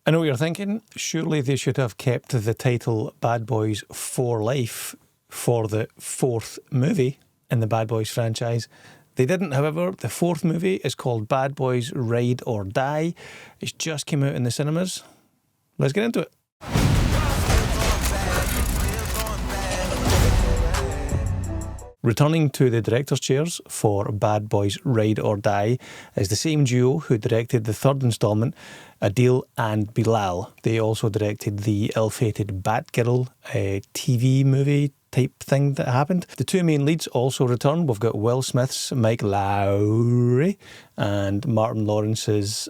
I know what you're thinking. Surely they should have kept the title Bad Boys for Life for the fourth movie in the Bad Boys franchise. They didn't, however. The fourth movie is called Bad Boys Ride or Die. It's just came out in the cinemas. Let's get into it. Returning to the director's chairs for Bad Boys Ride or Die is the same duo who directed the third instalment, Adil and Bilall. They also directed the ill-fated Batgirl TV movie type thing that happened. The two main leads also return. We've got Will Smith's Mike Lowrey and Martin Lawrence's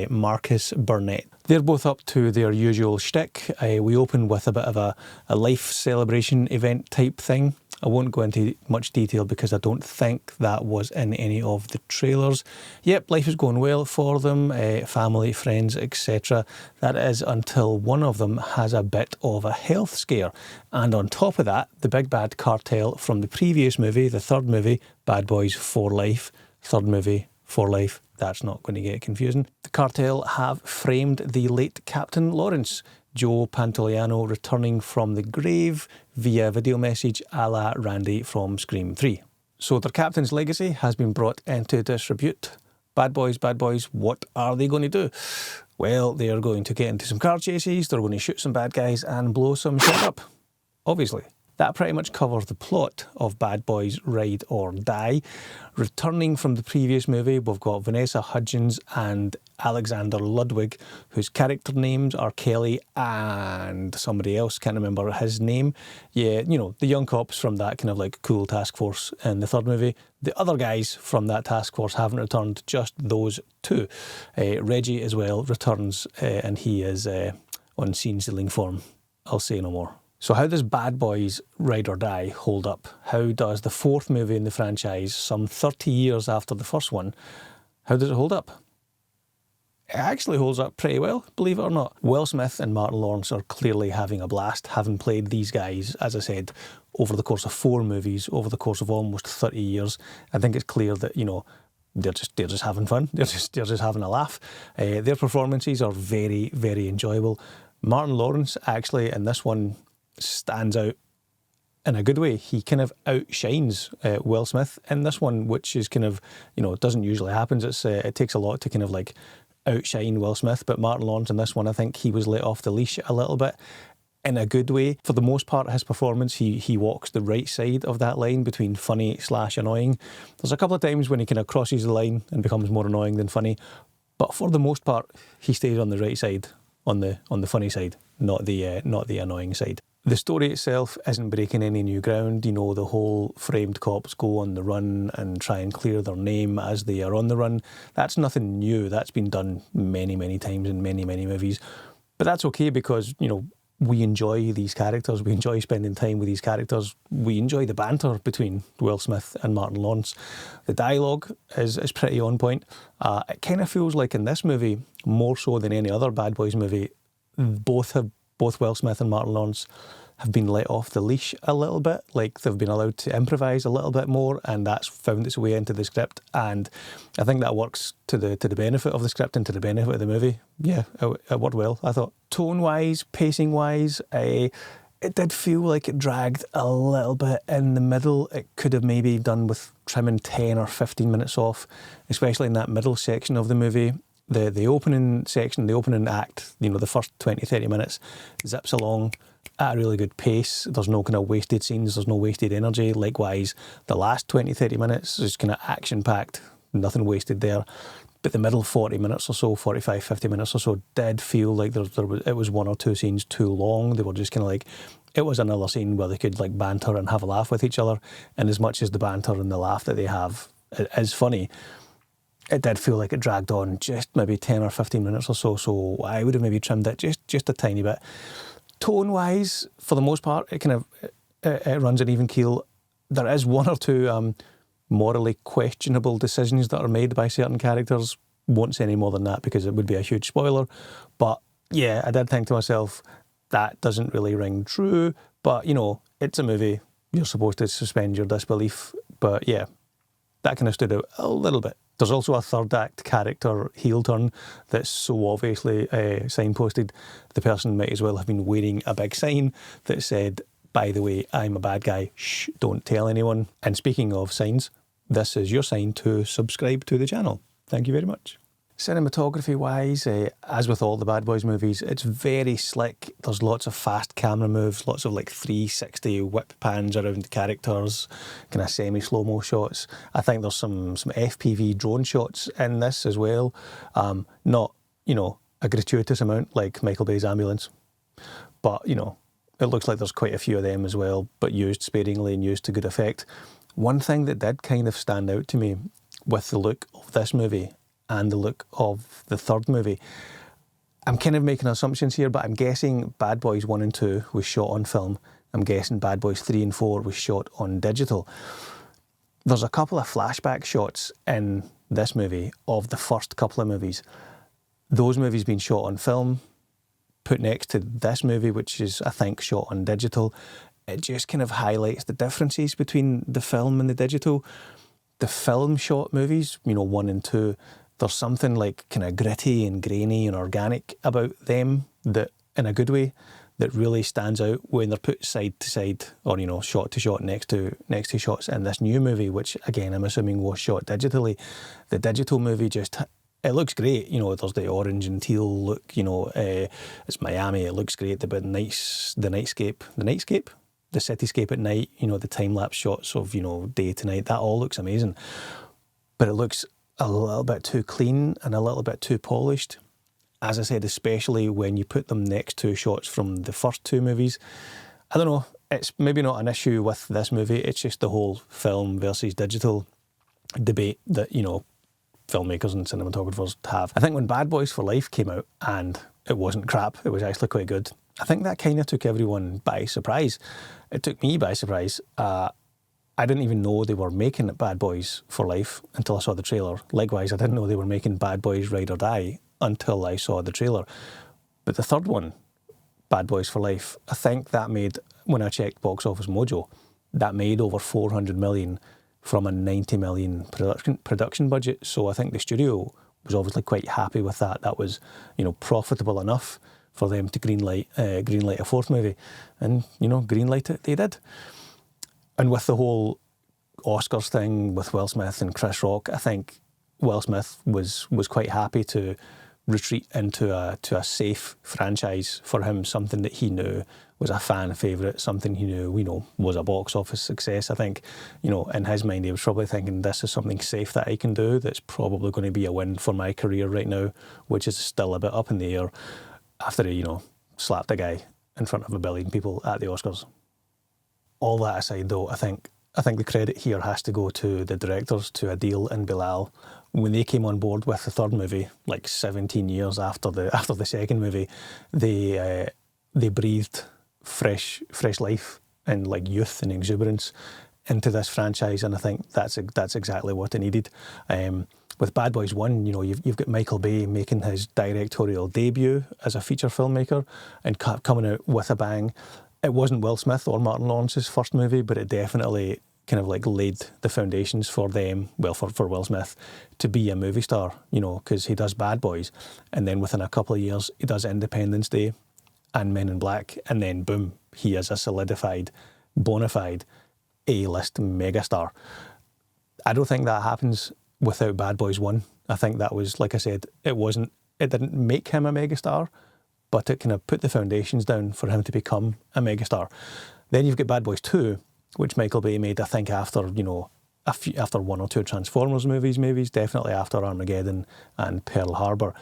Marcus Burnett. They're both up to their usual shtick. We open with a bit of a life celebration event type thing. I won't go into much detail because I don't think that was in any of the trailers. Yep, life is going well for them, family, friends, etc. That is until one of them has a bit of a health scare. And on top of that, the big bad cartel from the previous movie, the third movie, Bad Boys for Life, third movie for life. That's not going to get confusing. The cartel have framed the late Captain Lawrence, Joe Pantoliano, returning from the grave via video message a la Randy from Scream 3. So their captain's legacy has been brought into disrepute. Bad boys, what are they going to do? Well, they are going to get into some car chases, they're going to shoot some bad guys and blow some shit up. Obviously. That pretty much covers the plot of Bad Boys Ride or Die. Returning from the previous movie, we've got Vanessa Hudgens and Alexander Ludwig, whose character names are Kelly and somebody else, can't remember his name. Yeah, you know, the young cops from that kind of like cool task force in the third movie. The other guys from that task force haven't returned, just those two. Reggie as well returns and he is on scene-stealing form. I'll say no more. So how does Bad Boys Ride or Die hold up? How does the fourth movie in the franchise, some 30 years after the first one, how does it hold up? It actually holds up pretty well, believe it or not. Will Smith and Martin Lawrence are clearly having a blast, having played these guys, as I said, over the course of 4 movies, over the course of almost 30 years. I think it's clear that, you know, they're just having fun. They're just having a laugh. Their performances are very, very enjoyable. Martin Lawrence actually in this one stands out in a good way. He kind of outshines Will Smith in this one, which is kind of, you know, it doesn't usually happen. It takes a lot to kind of like outshine Will Smith, but Martin Lawrence in this one, I think he was let off the leash a little bit in a good way. For the most part, his performance, he walks the right side of that line between funny / annoying. There's a couple of times when he kind of crosses the line and becomes more annoying than funny, but for the most part, he stays on the right side, on the funny side, not the annoying side. The story itself isn't breaking any new ground. You know, the whole framed cops go on the run and try and clear their name as they are on the run. That's nothing new. That's been done many, many times in many, many movies. But that's okay because, you know, we enjoy these characters. We enjoy spending time with these characters. We enjoy the banter between Will Smith and Martin Lawrence. The dialogue is pretty on point. It kind of feels like in this movie, more so than any other Bad Boys movie, both Will Smith and Martin Lawrence have been let off the leash a little bit, like they've been allowed to improvise a little bit more, and that's found its way into the script, and I think that works to the benefit of the script and to the benefit of the movie. Yeah, it worked well, I thought. Tone-wise, pacing-wise, it did feel like it dragged a little bit in the middle. It could have maybe done with trimming 10 or 15 minutes off, especially in that middle section of the movie. The opening section, the opening act, you know, the first 20, 30 minutes zips along at a really good pace. There's no kind of wasted scenes, there's no wasted energy. Likewise, the last 20, 30 minutes is kind of action-packed, nothing wasted there. But the middle 40 minutes or so, 45, 50 minutes or so, did feel like it was 1 or 2 scenes too long. They were just kind of like, it was another scene where they could like banter and have a laugh with each other. And as much as the banter and the laugh that they have is funny, it did feel like it dragged on just maybe 10 or 15 minutes or so, so I would have maybe trimmed it just a tiny bit. Tone-wise, for the most part, it runs an even keel. There is 1 or 2 morally questionable decisions that are made by certain characters. Won't say any more than that because it would be a huge spoiler. But yeah, I did think to myself, that doesn't really ring true. But, you know, it's a movie. You're supposed to suspend your disbelief. But yeah, that kind of stood out a little bit. There's also a third act character heel turn that's so obviously signposted. The person might as well have been wearing a big sign that said, by the way, I'm a bad guy, shh, don't tell anyone. And speaking of signs, this is your sign to subscribe to the channel. Thank you very much. Cinematography wise, as with all the Bad Boys movies, it's very slick. There's lots of fast camera moves, lots of like 360 whip pans around characters, kind of semi-slow-mo shots. I think there's some FPV drone shots in this as well. Not, you know, a gratuitous amount like Michael Bay's Ambulance, but, you know, it looks like there's quite a few of them as well, but used sparingly and used to good effect. One thing that did kind of stand out to me with the look of this movie and the look of the third movie, I'm kind of making assumptions here, but I'm guessing Bad Boys 1 and 2 was shot on film. I'm guessing Bad Boys 3 and 4 was shot on digital. There's a couple of flashback shots in this movie of the first couple of movies. Those movies being shot on film, put next to this movie, which is, I think, shot on digital. It just kind of highlights the differences between the film and the digital. The film shot movies, you know, 1 and 2, there's something like kind of gritty and grainy and organic about them that, in a good way, that really stands out when they're put side to side or, you know, shot to shot next to shots in this new movie, which again I'm assuming was shot digitally. The digital movie just, it looks great, you know, there's the orange and teal look, you know, it's Miami, it looks great, the nightscape, the cityscape at night, you know, the time-lapse shots of, you know, day to night, that all looks amazing. But it looks a little bit too clean and a little bit too polished. As I said, especially when you put them next to shots from the first two movies. I don't know, it's maybe not an issue with this movie, it's just the whole film versus digital debate that, you know, filmmakers and cinematographers have. I think when Bad Boys for Life came out, and it wasn't crap, it was actually quite good, I think that kind of took everyone by surprise. It took me by surprise. I didn't even know they were making Bad Boys for Life until I saw the trailer. Likewise, I didn't know they were making Bad Boys Ride or Die until I saw the trailer. But the third one, Bad Boys for Life, I think that made, when I checked Box Office Mojo, that made over 400 million from a 90 million production budget. So I think the studio was obviously quite happy with that. That was, you know, profitable enough for them to greenlight a fourth movie. And, you know, greenlight it, they did. And with the whole Oscars thing with Will Smith and Chris Rock, I think Will Smith was quite happy to retreat into a safe franchise for him, something that he knew was a fan favourite, something he knew, you know, was a box office success. I think, you know, in his mind, he was probably thinking, this is something safe that I can do that's probably going to be a win for my career right now, which is still a bit up in the air after he, you know, slapped a guy in front of 1 billion people at the Oscars. All that aside, though, I think the credit here has to go to the directors, to Adil and Bilall. When they came on board with the third movie, like 17 years after the second movie, they breathed fresh life and like youth and exuberance into this franchise, and I think that's exactly what it needed. With Bad Boys 1, you know, you've got Michael Bay making his directorial debut as a feature filmmaker and coming out with a bang. It wasn't Will Smith or Martin Lawrence's first movie, but it definitely kind of like laid the foundations for them, well, for Will Smith to be a movie star, you know, because he does Bad Boys, and then within a couple of years he does Independence Day and Men in Black, and then boom, he is a solidified, bona fide A-list megastar. I don't think that happens without Bad Boys 1. I think that was, like I said, it didn't make him a megastar, but it kind of put the foundations down for him to become a megastar. Then you've got Bad Boys 2, which Michael Bay made, I think, after, you know, after 1 or 2 Transformers movies, definitely after Armageddon and Pearl Harbor.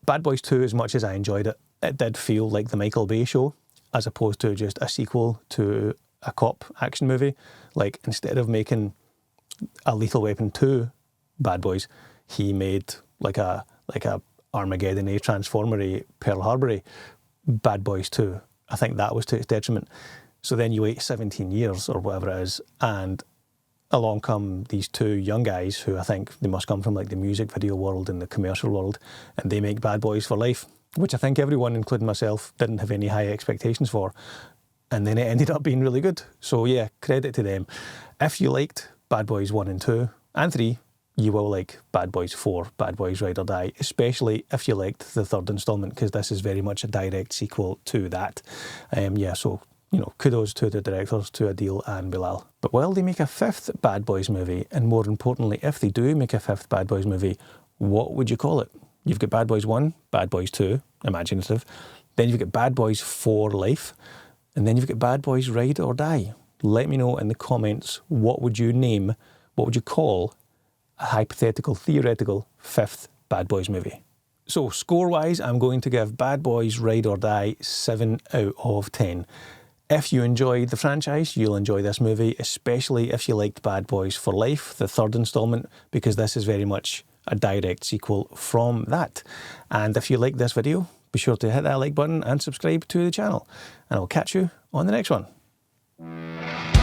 Bad Boys 2, as much as I enjoyed it, it did feel like the Michael Bay show, as opposed to just a sequel to a cop action movie. Like, instead of making a Lethal Weapon 2 Bad Boys, he made like a Armageddon-y, Transformer-y, Pearl Harbor-y Bad Boys 2. I think that was to its detriment. So then you wait 17 years or whatever it is, and along come these 2 young guys who I think they must come from like the music video world and the commercial world, and they make Bad Boys for Life, which I think everyone, including myself, didn't have any high expectations for. And then it ended up being really good. So yeah, credit to them. If you liked Bad Boys 1 and 2 and 3, you will like Bad Boys 4, Bad Boys Ride or Die, especially if you liked the third instalment, because this is very much a direct sequel to that. Yeah, so, you know, kudos to the directors, to Adil and Bilall. But will they make a fifth Bad Boys movie? And more importantly, if they do make a fifth Bad Boys movie, what would you call it? You've got Bad Boys 1, Bad Boys 2, imaginative. Then you've got Bad Boys for Life. And then you've got Bad Boys Ride or Die. Let me know in the comments, what would you name, what would you call a hypothetical, theoretical fifth Bad Boys movie? So score-wise, I'm going to give Bad Boys Ride or Die 7 out of 10. If you enjoyed the franchise, you'll enjoy this movie, especially if you liked Bad Boys for Life, the third instalment, because this is very much a direct sequel from that. And if you like this video, be sure to hit that like button and subscribe to the channel. And I'll catch you on the next one.